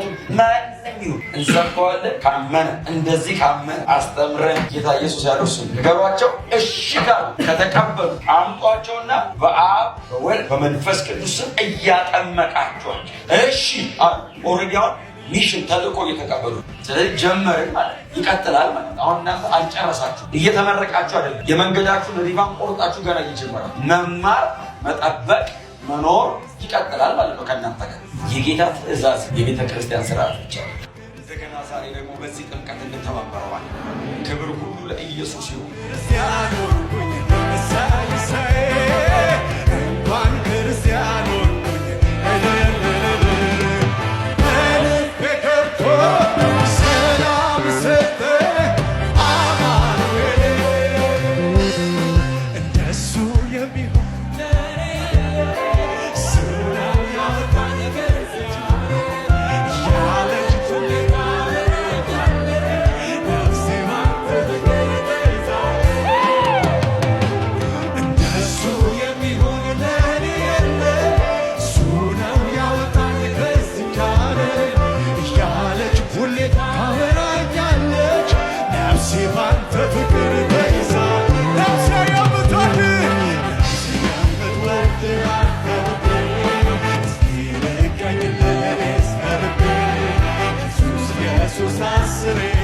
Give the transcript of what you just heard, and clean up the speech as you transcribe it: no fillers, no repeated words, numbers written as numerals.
ምክንያቱም ማንም ይሁን እንሰብከዋለን ካመነ እንደዚህ ካመነ አስተምረን ጌታ ኢየሱስ ያለው እሱ ነገሯቸው። እሺ ካሉ ከተቀበሉ አምጧቸውና በአብ በወልድ በመንፈስ ቅዱስ እያጠመቃቸዋቸው እሺ ኦልሬዲ አሁን ሚሽን ተልእኮ እየተቀበሉ ስለዚህ ጀመርን ማለት ይቀጥላል ማለት አሁን እናንተ አልጨረሳችሁ እየተመረቃችሁ አይደለም የመንገዳችሁን ሪቫን ቆርጣችሁ ገና እየጀመራችሁ መማር መጠበቅ መኖር ይቀጥላል ማለት ነው ከእናንተ ጋር የጌታ ትእዛዝ የቤተ ክርስቲያን ስርዓት ብቻ እንደገና ዛሬ ደግሞ በዚህ ጥምቀት እንተባበረዋል ክብር ሁሉ ለኢየሱስ ይሁን City.